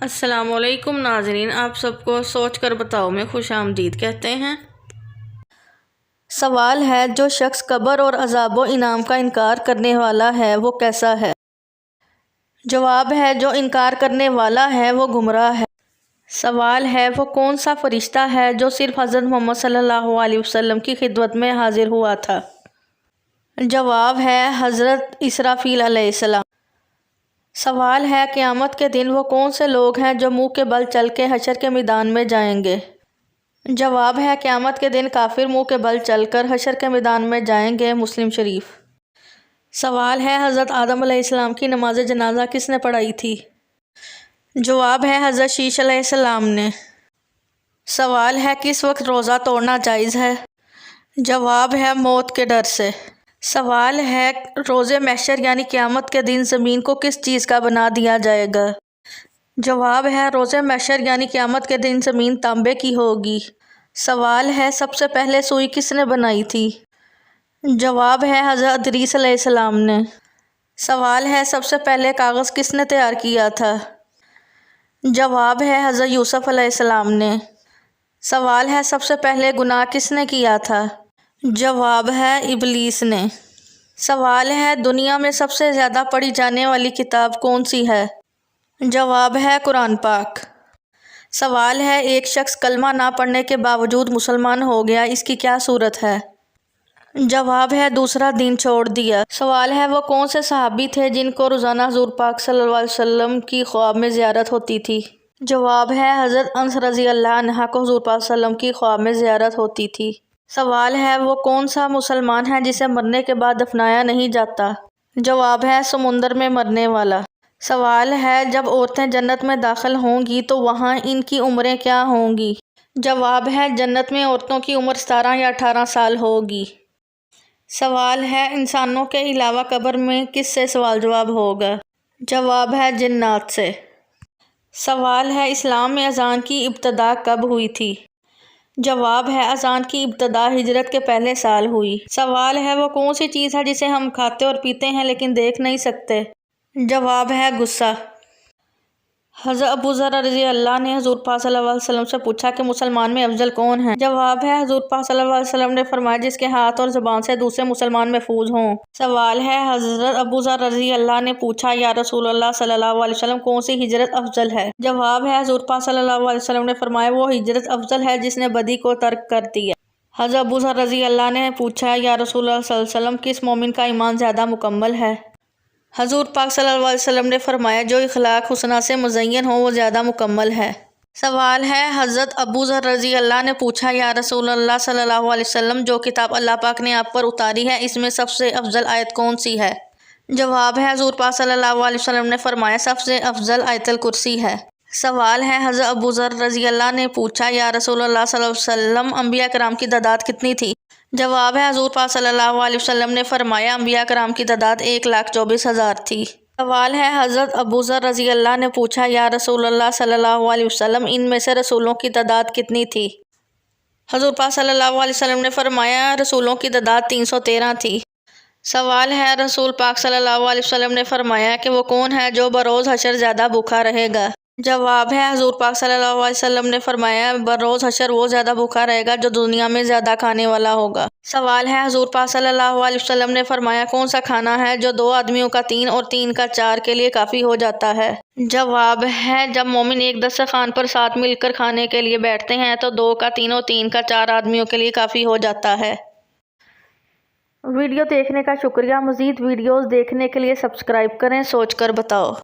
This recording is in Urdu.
السلام علیکم ناظرین، آپ سب کو سوچ کر بتاؤ میں خوش آمدید کہتے ہیں۔ سوال ہے، جو شخص قبر اور عذاب و انعام کا انکار کرنے والا ہے وہ کیسا ہے؟ جواب ہے، جو انکار کرنے والا ہے وہ گمراہ ہے۔ سوال ہے، وہ کون سا فرشتہ ہے جو صرف حضرت محمد صلی اللہ علیہ وسلم کی خدمت میں حاضر ہوا تھا؟ جواب ہے، حضرت اسرافیل علیہ السلام۔ سوال ہے، قیامت کے دن وہ کون سے لوگ ہیں جو منہ کے بل چل کے حشر کے میدان میں جائیں گے؟ جواب ہے، قیامت کے دن کافر منہ کے بل چل کر حشر کے میدان میں جائیں گے۔ مسلم شریف۔ سوال ہے، حضرت آدم علیہ السلام کی نماز جنازہ کس نے پڑھائی تھی؟ جواب ہے، حضرت شیش علیہ السلام نے۔ سوال ہے، کس وقت روزہ توڑنا جائز ہے؟ جواب ہے، موت کے ڈر سے۔ سوال ہے، روز محشر یعنی قیامت کے دن زمین کو کس چیز کا بنا دیا جائے گا؟ جواب ہے، روز محشر یعنی قیامت کے دن زمین تانبے کی ہوگی۔ سوال ہے، سب سے پہلے سوئی کس نے بنائی تھی؟ جواب ہے، حضرت ادریس علیہ السلام نے۔ سوال ہے، سب سے پہلے کاغذ کس نے تیار کیا تھا؟ جواب ہے، حضرت یوسف علیہ السلام نے۔ سوال ہے، سب سے پہلے گناہ کس نے کیا تھا؟ جواب ہے، ابلیس نے۔ سوال ہے، دنیا میں سب سے زیادہ پڑھی جانے والی کتاب کون سی ہے؟ جواب ہے، قرآن پاک۔ سوال ہے، ایک شخص کلمہ نہ پڑھنے کے باوجود مسلمان ہو گیا، اس کی کیا صورت ہے؟ جواب ہے، دوسرا دین چھوڑ دیا۔ سوال ہے، وہ کون سے صحابی تھے جن کو روزانہ حضور پاک صلی اللہ علیہ وسلم کی خواب میں زیارت ہوتی تھی؟ جواب ہے، حضرت انس رضی اللہ عنہ کو حضور پاک صلی اللہ علیہ وسلم کی خواب میں زیارت ہوتی تھی۔ سوال ہے، وہ کون سا مسلمان ہے جسے مرنے کے بعد دفنایا نہیں جاتا؟ جواب ہے، سمندر میں مرنے والا۔ سوال ہے، جب عورتیں جنت میں داخل ہوں گی تو وہاں ان کی عمریں کیا ہوں گی؟ جواب ہے، جنت میں عورتوں کی عمر 17 یا 18 سال ہوگی۔ سوال ہے، انسانوں کے علاوہ قبر میں کس سے سوال جواب ہوگا؟ جواب ہے، جنات سے۔ سوال ہے، اسلام میں اذان کی ابتدا کب ہوئی تھی؟ جواب ہے، اذان کی ابتدا ہجرت کے پہلے سال ہوئی۔ سوال ہے، وہ کون سی چیز ہے جسے ہم کھاتے اور پیتے ہیں لیکن دیکھ نہیں سکتے؟ جواب ہے، غصہ۔ حضرت ابو ذر رضی اللہ نے حضور پاک صلی اللہ علیہ وسلم سے پوچھا کہ مسلمان میں افضل کون ہے؟ جواب ہے، حضور پاک صلی اللہ علیہ وسلم نے فرمایا، جس کے ہاتھ اور زبان سے دوسرے مسلمان محفوظ ہوں۔ سوال ہے، حضرت ابو ذر رضی اللہ نے پوچھا، یا رسول اللہ صلی اللہ علیہ وسلم کون سی ہجرت افضل ہے؟ جواب ہے، حضور پاک صلی اللہ علیہ وسلم نے فرمایا، وہ ہجرت افضل ہے جس نے بدی کو ترک کر دیا۔ حضرت ابو ذر رضی اللہ نے پوچھا، یا رسول اللہ صلی اللہ علیہ وسلم کس مومن کا ایمان زیادہ مکمل ہے؟ حضور پاک صلی اللہ علیہ وسلم نے فرمایا، جو اخلاق حسنہ سے مزین ہو وہ زیادہ مکمل ہے۔ سوال ہے، حضرت ابو ذر رضی اللہ نے پوچھا، یا رسول اللہ صلی اللہ علیہ وسلم جو کتاب اللہ پاک نے آپ پر اتاری ہے اس میں سب سے افضل آیت کون سی ہے؟ جواب ہے، حضور پاک صلی اللہ علیہ وسلم نے فرمایا، سب سے افضل آیت الکرسی ہے۔ سوال ہے، حضرت ابو ذر رضی اللہ نے پوچھا، یا رسول اللہ صلی اللہ علیہ وسلم انبیاء کرام کی تعداد کتنی تھی؟ جواب ہے، حضور پاک صلی اللہ علیہ وسلم نے فرمایا، انبیاء کرام کی تعداد 1,24,000 تھی۔ سوال ہے، حضرت ابو ذر رضی اللہ نے پوچھا، یا رسول اللہ صلی اللہ علیہ وسلم ان میں سے رسولوں کی تعداد کتنی تھی؟ حضور پاک صلی اللہ علیہ وسلم نے فرمایا، رسولوں کی تعداد 313 تھی۔ سوال ہے، رسول پاک صلی اللہ علیہ وسلم نے فرمایا کہ وہ کون ہے جو بروز حشر زیادہ بھوکا رہے گا؟ جواب ہے، حضور پاک صلی اللہ علیہ وسلم نے فرمایا، بروز حشر وہ زیادہ بھوکا رہے گا جو دنیا میں زیادہ کھانے والا ہوگا۔ سوال ہے، حضور پاک صلی اللہ علیہ وسلم نے فرمایا، کون سا کھانا ہے جو 2 آدمیوں کا 3 اور 3 کا 4 کے لیے کافی ہو جاتا ہے؟ جواب ہے، جب مومن ایک دسترخوان پر ساتھ مل کر کھانے کے لیے بیٹھتے ہیں تو 2 کا 3 اور 3 کا 4 آدمیوں کے لیے کافی ہو جاتا ہے۔ ویڈیو دیکھنے کا شکریہ۔ مزید ویڈیوز دیکھنے کے لیے سبسکرائب کریں۔ سوچ کر بتاؤ۔